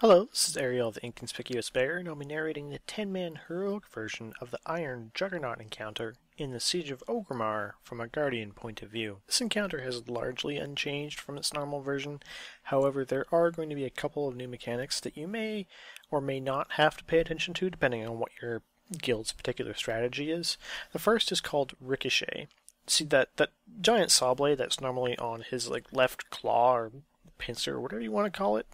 Hello, this is Arielle the Inconspicuous Bear, and I'll be narrating the 10-man heroic version of the Iron Juggernaut encounter in the Siege of Orgrimmar from a Guardian point of view. This encounter has largely unchanged from its normal version, however there are going to be a couple of new mechanics that you may or may not have to pay attention to depending on what your guild's particular strategy is. The first is called Ricochet. See that giant saw blade that's normally on his left claw or pincer or whatever you want to call it.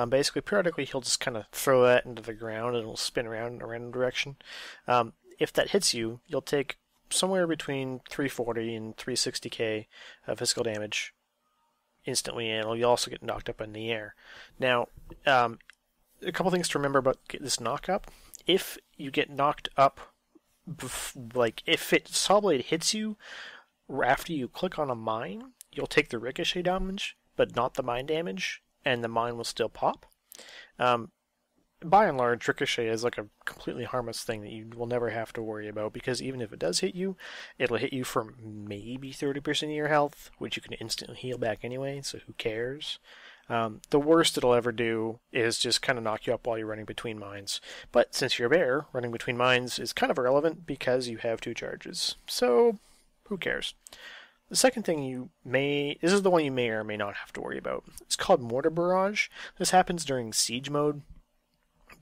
Basically, periodically he'll just kind of throw that into the ground and it'll spin around in a random direction. If that hits you, you'll take somewhere between 340 and 360k of physical damage instantly, and you'll also get knocked up in the air. Now, a couple things to remember about this knock up. If you get knocked up, if saw blade hits you after you click on a mine, you'll take the ricochet damage, but not the mine damage, and the mine will still pop. By and large, ricochet is like a completely harmless thing that you will never have to worry about, because even if it does hit you, it'll hit you for maybe 30% of your health, which you can instantly heal back anyway, so who cares? The worst it'll ever do is just kind of knock you up while you're running between mines. But since you're a bear, running between mines is kind of irrelevant because you have 2 charges. So, who cares? The second thing this is the one you may or may not have to worry about. It's called Mortar Barrage. This happens during Siege Mode.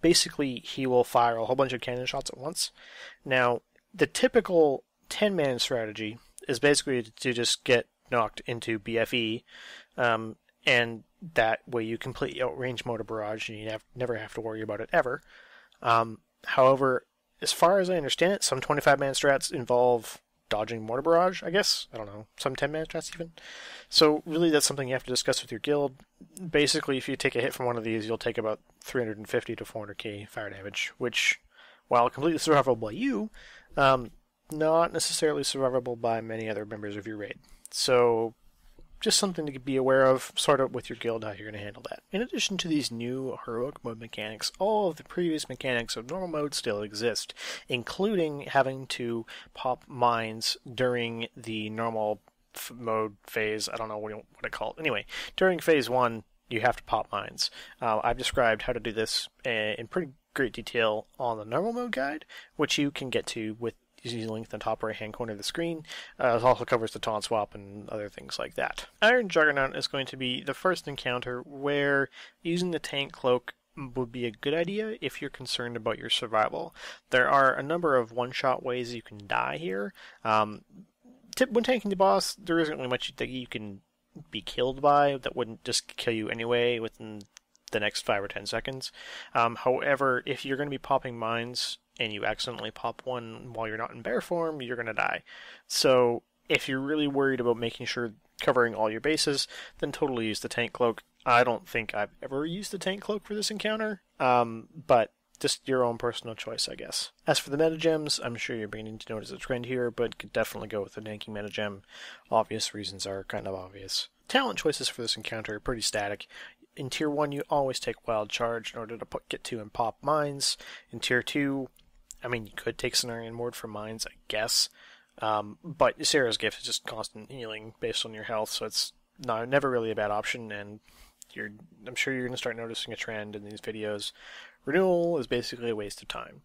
Basically, he will fire a whole bunch of cannon shots at once. Now, the typical 10-man strategy is basically to just get knocked into BFE, and that way you completely outrange Mortar Barrage and you never have to worry about it ever. However, as far as I understand it, some 25-man strats involve dodging Mortar Barrage, I guess. I don't know. Some 10-man strats even. So really that's something you have to discuss with your guild. Basically, if you take a hit from one of these, you'll take about 350 to 400k fire damage, which, while completely survivable by you, not necessarily survivable by many other members of your raid. So just something to be aware of, sort of with your guild, how you're going to handle that. In addition to these new heroic mode mechanics, all of the previous mechanics of normal mode still exist, including having to pop mines during the normal mode phase. I don't know what to call it. Anyway, during phase 1, you have to pop mines. I've described how to do this in pretty great detail on the normal mode guide, which you can get to with using the link in the top right hand corner of the screen. It also covers the taunt swap and other things like that. Iron Juggernaut is going to be the first encounter where using the tank cloak would be a good idea if you're concerned about your survival. There are a number of one-shot ways you can die here. When tanking the boss, there isn't really much that you can be killed by that wouldn't just kill you anyway within the next 5 or 10 seconds. However, if you're going to be popping mines and you accidentally pop one while you're not in bear form, you're going to die. So if you're really worried about making sure covering all your bases, then totally use the tank cloak. I don't think I've ever used the tank cloak for this encounter, but just your own personal choice, I guess. As for the metagems, I'm sure you're beginning to notice a trend here, but could definitely go with the tanking metagem. Obvious reasons are kind of obvious. Talent choices for this encounter are pretty static. In Tier 1, you always take Wild Charge in order to get to and pop mines. In Tier 2, you could take Cenarian Mord for mines, I guess. But Sarah's Gift is just constant healing based on your health, so it's never really a bad option, and I'm sure you're going to start noticing a trend in these videos. Renewal is basically a waste of time.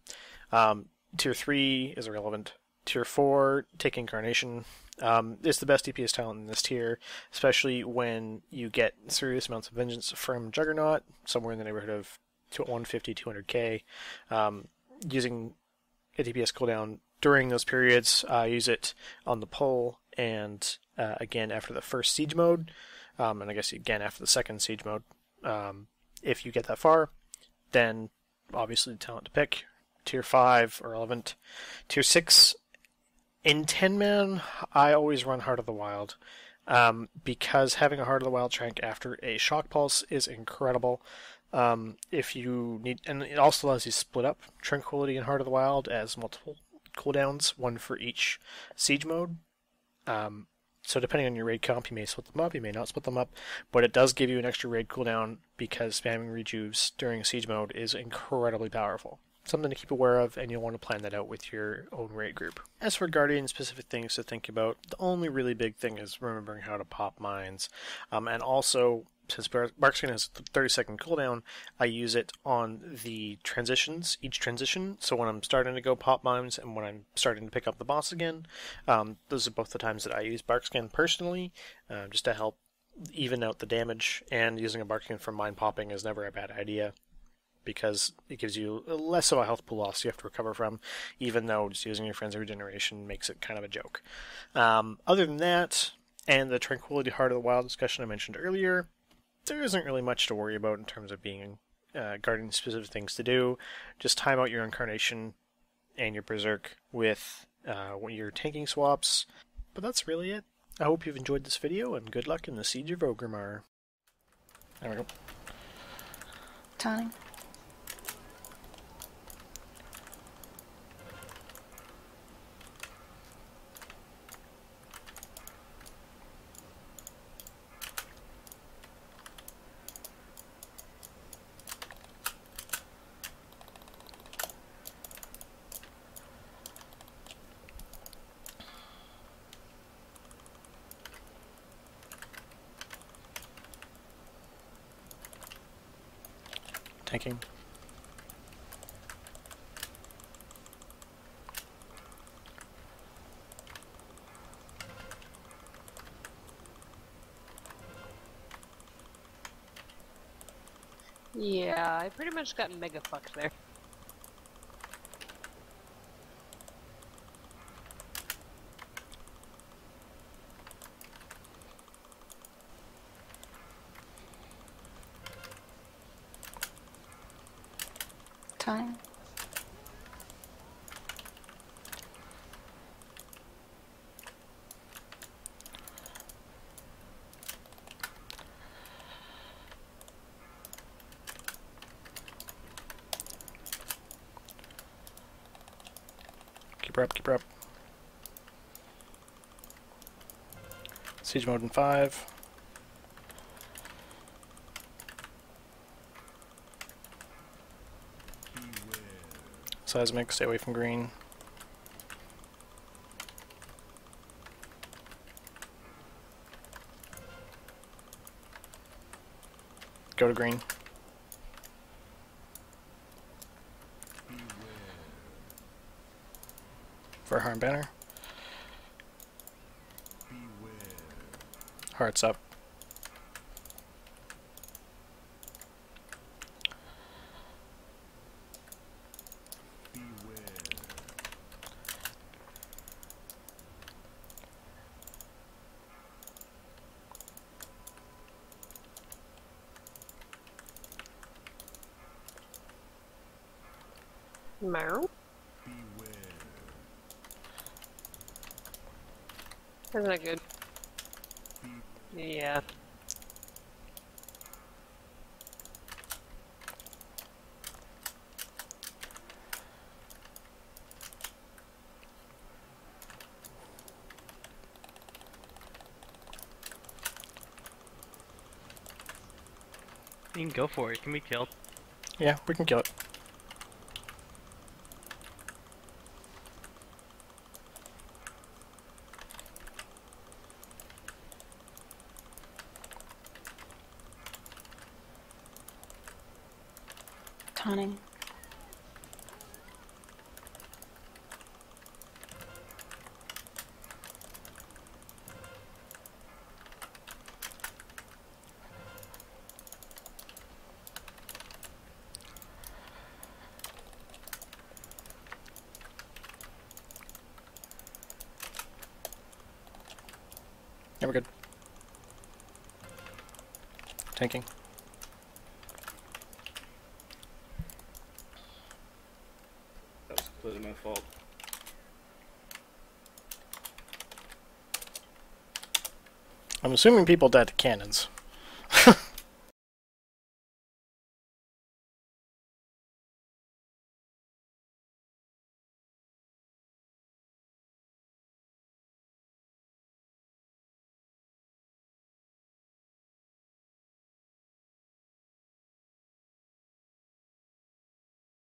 Tier 3 is irrelevant. Tier 4, take Incarnation. It's the best DPS talent in this tier, especially when you get serious amounts of vengeance from Juggernaut, somewhere in the neighborhood of 150, 200k. Using a DPS cooldown during those periods, use it on the pull, and again after the first siege mode, and I guess again after the second siege mode. If you get that far, then obviously the talent to pick. Tier 5, irrelevant. Tier 6, in 10-man, I always run Heart of the Wild, because having a Heart of the Wild trank after a Shock Pulse is incredible. If you need, and it also allows you to split up Tranquility and Heart of the Wild as multiple cooldowns, one for each siege mode. So depending on your raid comp, you may split them up, you may not split them up, but it does give you an extra raid cooldown because spamming rejuves during siege mode is incredibly powerful. Something to keep aware of, and you'll want to plan that out with your own raid group. As for Guardian-specific things to think about, the only really big thing is remembering how to pop mines, and also since Barkskin has a 30-second cooldown, I use it on the transitions, each transition. So when I'm starting to go pop mines and when I'm starting to pick up the boss again, those are both the times that I use Barkskin personally, just to help even out the damage. And using a Barkskin for mine popping is never a bad idea, because it gives you less of a health pool loss you have to recover from, even though just using your Frenzy Regeneration makes it kind of a joke. Other than that, and the Tranquility Heart of the Wild discussion I mentioned earlier, there isn't really much to worry about in terms of being guarding specific things to do. Just time out your Incarnation and your Berserk with your tanking swaps, but that's really it. I hope you've enjoyed this video, and good luck in the Siege of Orgrimmar. There we go. Taunting. Tanking. Yeah, I pretty much got mega fucked there. Time. Keep her up, keep her up. Siege mode in 5. Seismic, stay away from green. Go to green. For harm banner. Hearts up. Meow. That's not good. Yeah. You can go for it. You can be killed. Yeah, we can kill it. Taunting. Yeah, we're good. Tanking. That was completely my fault. I'm assuming people died to cannons.